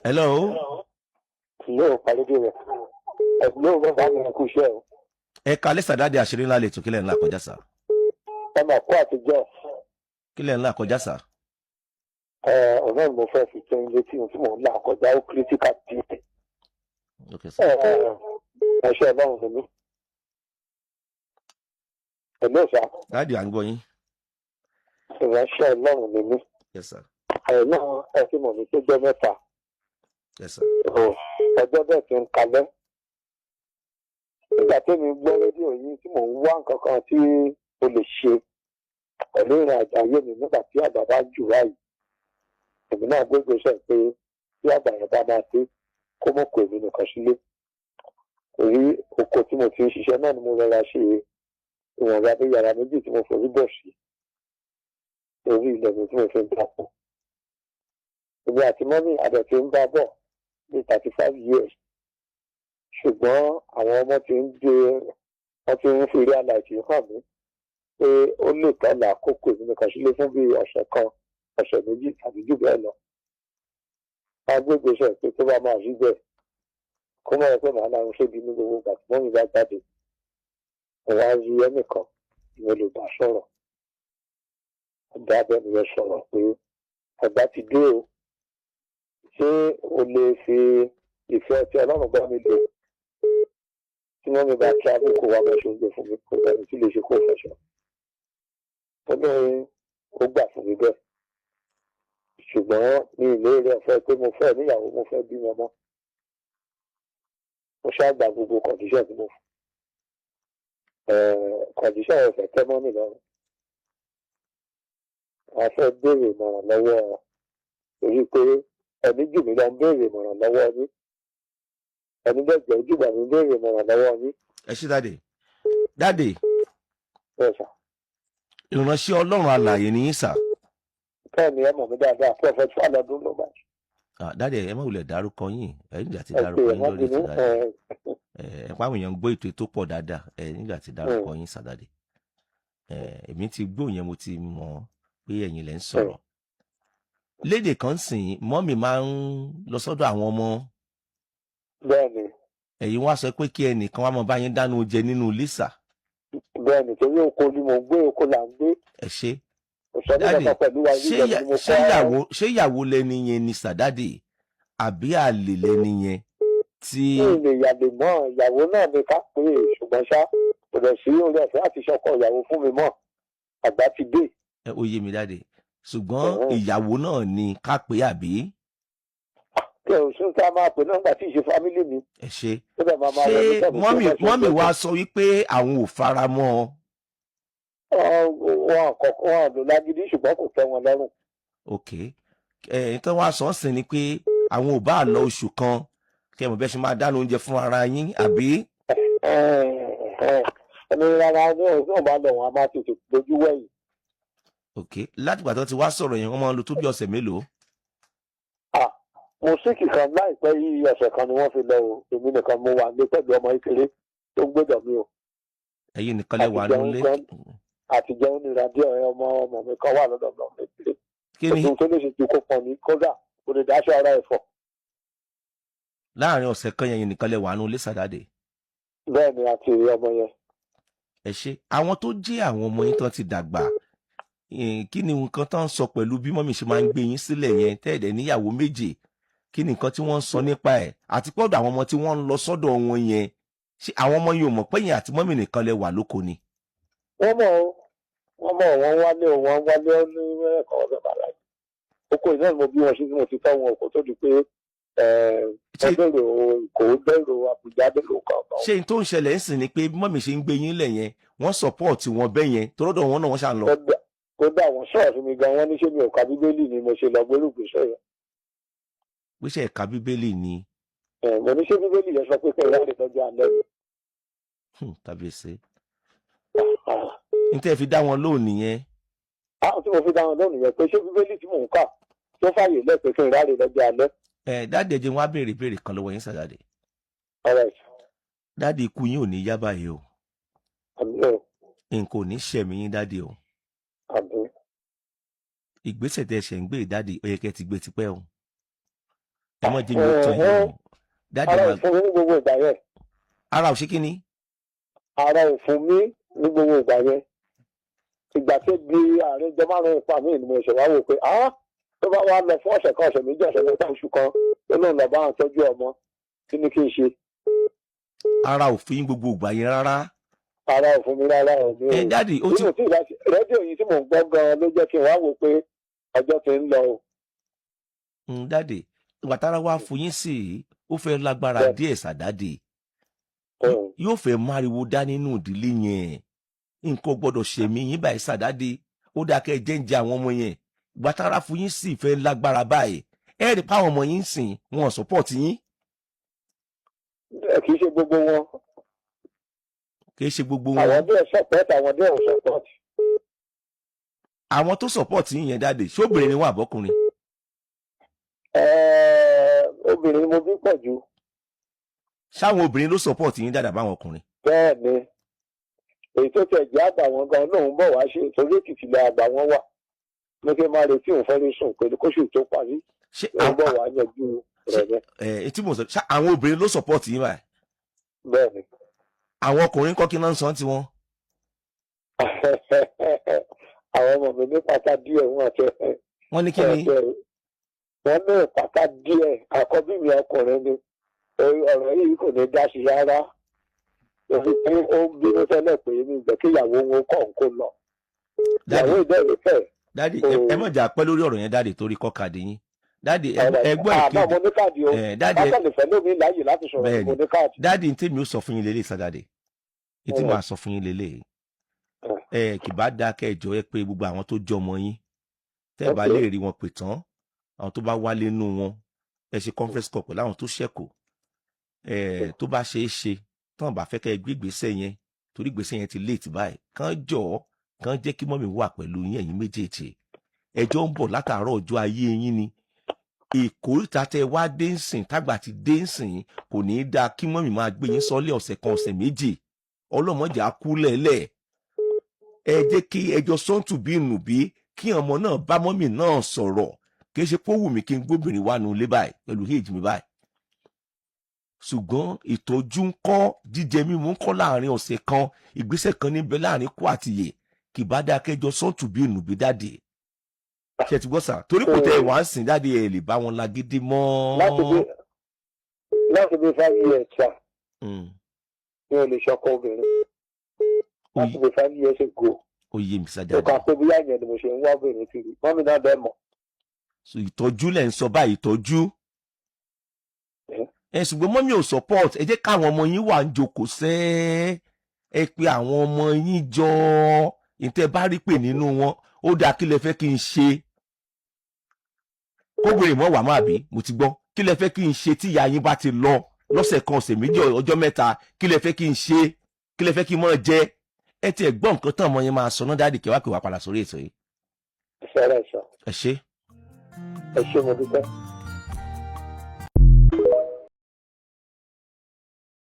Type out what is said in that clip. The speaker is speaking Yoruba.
Hello. Hello, pàdé rẹ̀. Hello, bàbá mi kú iṣẹ́ o. Ẹ kalẹ́ sà dáàdi àṣírí ńlá lè tún kílẹ̀ ńlá kọjá sà. Ẹ máa kó àtijọ́. Kílẹ̀ ńlá kọjá sà. Ọ̀nà mo fẹ́ fi tó ilé tí mo ń là kọjá ó kírítíkà díẹ̀. Okay sà. Ẹṣẹ́ Ọlọ́run ni mí. Hello sà. Dáàdi à ń gbọ́ yín. Ìránṣẹ́ Ọlọ́run ni mí. Yes sà. Náà ẹ ti mọ̀ mí tó jẹ́ mẹ́ta. Yes sà. Ọjọ́ bẹ́ẹ̀ ti ń kalẹ́. Ìgbà tí mi gbọ́ rédíò yín tí mò ń wá nǹkan kan tí o lè ṣe pẹ̀lú ìrìn àjò ayé mi nígbà tí àgbà bá jù báyìí. Èmi náà gbégbé sẹ́ pé tí àgbà yẹn bá máa dé kó mọ̀ kó èmi nìkan sílé. Torí oko tí mo ti ń ṣiṣẹ́ náà ni mo rọra ṣe ìwọ̀nba bí yàrá méjì tí mo forí bọ̀ sí. Torí ilẹ̀ mi tí mo fi ń dàpọ̀. Èmi àti mọ́mí àdẹ̀ tí ń bá bọ̀ ní 35 years. Ṣùgbọ́n àwọn ọmọ tí ń gbé wọ́n ti ń fi rí àlàyé hàn mí pé ó lè tọ́lá àkókò èmi nìkan sílé fún bí ọ̀sẹ̀ kan ọ̀sẹ̀ méjì tàbí jù bẹ́ẹ̀ lọ. Wọ́n á gbé gbèsè pé tó bá máa rí bẹ́ẹ̀ kó mọ̀ pé màá náà ń ṣébi ní gbogbo ìgbà tí mọ́mí bá jáde. Mo wá rí ẹnìkan mo lè bá sọ̀rọ̀. Ọ̀gá abẹ́ni yẹn sọ̀rọ̀ pé ọ̀gá ti dé o. Ṣé o lè fi ìfẹ́ tí Ọlọ́run bá mi lò? Tí wọ́n mi bá travel kó wá mọ́ ṣe oúnjẹ fún mi kó tẹ̀lé tí lè ṣe kó fẹ̀ṣọ̀. Ó ní ó gbà fún mi bẹ́ẹ̀. Ṣùgbọ́n ní ilé rẹ̀ fẹ́ pé mo fẹ́ níyàwó mo fẹ́ bímọ mọ́. Mo ṣáàgbà gbogbo condition tí mo fún. Condition yẹn fẹ́ tẹ́ mọ́ mi lọ́rùn. Wọ́n fẹ́ béèrè ìmọ̀ràn lọ́wọ́ torí pé ẹni jù mí lọ ń béèrè ìmọ̀ràn lọ́wọ́ yín. Ẹni gbẹ̀gbẹ̀ ojúgbà mi ń béèrè ìmọ̀ràn lọ́wọ́ yín. Ẹ ṣé dáàdi. Dáàdi. Bẹ́ẹ̀ sà. Ìránṣẹ́ Ọlọ́run alààyè ni yín sà. Bẹ́ẹ̀ ni ẹ mọ̀ mí dáadáa Prophet Falọdún ló bá ṣe. Dáàdi ẹ má wulẹ̀ dárúkọ yín. Ẹ nígbà tí dárúkọ yín lórí ètò dáàdi. Ẹ pàwọn èèyàn ń gbọ́ ètò tó pọ̀ dáadáa. Ẹ nígbà tí dárúkọ yín sà dáàdi. Èmi ti gbọ́ yẹn mo ti mọ̀ pé ẹ̀yin lẹ ń sọ̀rọ̀. Lédè kan sìn mọ́mì máa ń lọ sọ́dọ̀ àwọn ọmọ. Bẹ́ẹ̀ni. Ẹ̀yin wá sọ pé kí ẹnìkan wá mọ bá yín dáná oúnjẹ nínú ilé sà. Bẹ́ẹ̀ni torí oko ni mo gbé oko là ń gbé. Ẹ ṣé. Dáàdi ṣé ìyàwó lẹni yẹn ni sà dáàdi àbí àlè lẹni yẹn tí. Ní ilé ìyàlè mọ́ ìyàwó náà ni ká pé ṣùgbọ́n ṣá kò dẹ̀ sí orí ọ̀fẹ́ àti ṣọkọ ìyàwó fún mi mọ́ àgbà ti dé. Ó yé mi dáàdi ṣùgbọ́n ìyàwó náà ni ká pé àbí. Kí o ṣe ká máa pè náà nígbà tí ìṣe fámílì mi. Ẹ ṣé. Ṣé mọ́mì wa sọ wípé àwọn ò fara mọ́ ọ. Wọn lò lágídí ṣùgbọ́n kò tẹ́ wọn lọ́rùn. Ok. Ìtàn wa sọ sí ni pé àwọn ò bá lọ oṣù kan kí ẹ mọ̀ bẹ́ẹ̀ ṣe máa dáná oúnjẹ fún ara yín àbí. Ẹni rárá ní ọ̀sán bá lọ wọn a máa tètè lójú wẹ̀yìn. Ok látìgbà tó ti wá sọ̀rọ̀ yẹn wọ́n máa ń lo tó bí ọ̀sẹ̀ mélòó. Mo síkì kan láìpẹ́ yìí ọ̀sẹ̀ kan ni wọ́n fi lọ o èmi nìkan mo wà ní pẹ̀lú ọmọ ìkéré tó ń gbọ́dọ̀ mi o. Ẹ̀yin nìkan lẹ wà nílé. Àtijọ́ onírà díẹ̀ ọmọ mi kan wà lọ́dọ̀ ọmọ mi ìkéré. Kí ni. Òtún tó lè ṣe ju kó pọ̀ ní kódà kò lè dáṣọ ara ẹ̀fọ́. Láàárín ọ̀sẹ̀ kan yẹn nìkan lẹ wà nílé sàdáde. Bẹ́ẹ̀ni àti ọmọ yẹn. Ẹ ṣé àwọn tó jẹ́ àwọn ọmọ yín tán ti dàgbà kí ni nǹkan tán ń sọ pẹ̀lú bí mọ́mì ṣe máa ń gbé yín sílẹ̀ yẹn tẹ́ẹ̀dẹ̀ níyàwó méje kí ni nǹkan tí wọ́n ń sọ nípa ẹ̀ àti pọ́dọ̀ àwọn ọmọ tí wọ́n ń lọ sọ́dọ̀ wọn yẹn ṣé àwọn ọmọ yìí ò mọ̀ pé yín àti mọ́mì nìkan lẹ wà lóko ni. Wọ́n mọ̀ wọ́n wálé ní ẹ̀kọ́ ọ̀dọ̀ bàbá yìí. Oko ìná ni mo bí wọn sí tí mo ti tọ́ wọn kó tó di pé wọ́n bẹ̀rù kò bẹ̀rù Àbújá bẹ̀rù kankan. Ṣé n tó ń ṣẹlẹ̀ ń sìn ni pé mọ́mì ṣe ń gbé yín lẹ̀ yẹn wọ́n sọ́pọ̀ọ̀tì wọn bẹ́ yẹn tọ́lọ́dọ̀ wọn náà wọ́n ṣàn lọ. Kódà wọ́n sọ̀rọ̀ fún mi gan wọ́n ní ṣé mi ò ka Bíbélì ni mo ṣe lọ gbórùgbèsè yẹn. Gbèsè ẹ̀ka Bíbélì ni. Mo ní ṣé Bíbélì yẹn sọ pé kẹ́hìn láti lọ́jọ́ alẹ́ mi. Kábíyèsí. N tẹ́ fi dá wọn lóhùn nìyẹn. Tí mo fi dá wọn lóhùn nìyẹn pé ṣé Bíbélì tí mò ń kà tó fàyè lẹ́pẹ́ kẹ́hìn láti lọ́jọ́ alẹ́. Dáàdì ẹ̀jẹ̀ wọn á béèrè kan lọ́wọ́ yín sàdáde. Dáàdì ikú yín ò ní yá báyìí o. Nǹkan ò ní ṣẹ̀mí yín dáàdì o. Ìgbésẹ̀ tẹ́ ṣẹ̀ ń gbé dáàdì ó yẹ kẹ́ ti gbé tipẹ́ o. ẹ mọ̀ jẹ́ mi ò tán yín o dáàdì ara máa ò fún mi ní gbogbo ìgbà yẹn. ara ò ṣe kí ni. ara ò fún mi ní gbogbo ìgbà yẹn. ìgbà tó di àárín ìjọ márùn-ún ìpa mi ni mo ṣe wá wò pé tó bá wá lọ fún ọ̀sẹ̀ kan ọ̀sẹ̀ méjì ọ̀sẹ̀ mẹ́ta oṣù kan ó lóun lọ bá wọn tọ́jú ọmọ kí ni kí n ṣe. ara ò fún yín gbogbo ìgbà yẹn rárá. ara ò fún mi rárá ò ní. dáàdì ó ti. rédíò yìí tí mò ń gbọ́ gan-an ló jẹ́ kí n wá wò pé ọjọ́ ti ń lọ o. dáàdì ìgbà tára wá fún yín sí i ó fẹ́ lágbára díẹ̀ sàdáàdì yóò fẹ́ máriwo dá nínú ìdílé yẹn nǹkan gbọ́dọ̀ ṣèmí yín báyìí sàdáàdì ó dákẹ́ jẹ́ǹjẹ́ àwọn ọmọ yẹn ìgbà tára fún yín sí i fẹ́ lágbára báyìí ẹ rí páwọn ọmọ yín sìn wọn support yín. kì í ṣe gbogbo wọn. kì í ṣe gbogbo wọn. àwọn díẹ̀ support àwọn díẹ̀ ò support. àwọn tó support yín yẹn dáàdì ṣé obìnrin ni wọn àbọ́kùnrin. obìnrin mo bí pọ̀ jù. ṣáwọn obìnrin ló support yín dáadáa báwọn ọkùnrin. bẹ́ẹ̀ ni èyí tó tẹ̀ jẹ́ àgbà wọn gan lóun bọ̀ wá ṣe torí Èkìtì lẹ àgbà wọn wà mo fẹ́ máa retí òun fẹ́ẹ́ sùn pé kóṣù tó parí òun bọ̀ wá yanjú rẹ̀ yẹn. etí mo sọ ṣá àwọn obìnrin ló support yín báyìí. bẹ́ẹ̀ ni. àwọn ọkùnrin kọ́ kí náà ń san tiwọn. àwọn ọmọ mi ní pátá díẹ̀ wọn àti wọ́n ní kí ni. wọ́n ní pátá díẹ̀ àkọ́bí mi ọkùnrin ni ọ̀rọ̀ yìí kò ní dá sí rárá òfin pé ó ń bínú tẹ́lẹ̀ pé mi ìgbẹ́ kí ìyàwó wọn kọ̀ ń kó lọ. ìyàwó ìdẹ́rù fẹ́. dáàdì ẹ mọ̀ jà pẹ́ lórí ọ̀rọ̀ yẹn dáàdì torí kọ́ káàdì yín dáàdì ẹgbọ́n ìkéde àmọ́ mo ní káàdì o akọ́lẹ̀fẹ́ lómi láàyè láti sọ̀rọ̀ mo ní káàdì. dáàdì ní tèmi ó sọ fún yín lélẹ̀ sádàdì ní tí màá sọ fún yín lélẹ̀ kì bá dáa kẹjọ ẹ pé gbogbo àwọn tó jọ ọmọ yín tẹ́ bá lè rí wọn pè tán àwọn tó bá wálé nú wọn ẹ ṣe conference call pẹ̀lú àwọn tó ṣẹ̀kù tó bá ṣe é ṣe tán bá fẹ́ kẹ́ ẹ gbé ìgbésẹ̀ yẹn torí ìgbésẹ̀ yẹn ti late báyìí kàn jọ̀ọ́ kàn jẹ́ kí mọ́mì wà pẹ̀lú yín ẹ̀yin méjèèjì ẹjọ́ ń bọ̀ látàárọ̀ ọjọ́ ayé yín ni ìkórìtà tẹ wá dé ń sìn tágbà ti dé ń sìn kò ní í dáa kí mọ́mì máa gbé yín sọ́lé ọ̀sẹ̀ kan ọ̀sẹ̀ méjì ọlọ́mọdé á kú lẹ́lẹ̀ ẹ jẹ́ kí ẹjọ́ sọ́ǹtù bí nù bí kí ọmọ náà bá mọ́mì náà sọ̀rọ̀ kì í ṣe pé ó wù mí kí n gbóbìnrin wà nù lé báyìí pẹ̀lú èjì mi báyìí ṣùgbọ́n ìtọ́jú ń kọ́ jíjẹ mímu ń kọ́ láàrin ọ̀sẹ̀ kan ìgbésẹ̀ kan níbẹ̀ láàrin kú àtìyè kì bá dáa kẹjọ sọ́ǹtù bí nù bí dáàdì ṣe ti gbọ́ sà torí kò tẹ wàá sìn dáàdì ẹ̀ lè bá wọn lágídí mọ́. láti bí 5 years ṣá mi ò lè ṣọkọ obìnrin láti bí 5 years ago. ó yé mi sá dáadáa. ó kà pé bí yàyẹn ni mo ṣe ń wá obìnrin kiri mọ́mí náà bẹ́ẹ̀ mọ̀. ìtọ́jú lẹ̀ ń sọ báyìí ìtọ́jú. ṣùgbọ́n mọ́mí ò support ẹ jẹ́ káwọn ọmọ yín wà ń jókòó sẹ́ ẹ pé àwọn ọmọ yín jọ ìtẹ́ bá rí pè nínú wọn ó dáa kí lẹ fẹ́ kí n ṣe kóbìnrin mọ́ wà má bí mo ti gbọ́ kí lẹ fẹ́ kí n ṣe tí ìyá yín bá ti lọ lọ́sẹ̀ kan ọ̀sẹ̀ méjì ọjọ́ mẹ́ta kí lẹ fẹ́ kí n ṣe kí lẹ fẹ́ kí n mọ́ jẹ ẹ ti ẹ̀ gbọ́ nǹkan tán ọmọ yẹn máa sọ náà dáàdì kẹwàá kẹwàá padà sórí ètò yìí. ẹ ṣe. ẹ ṣe. ẹ ṣe mo dúpẹ́.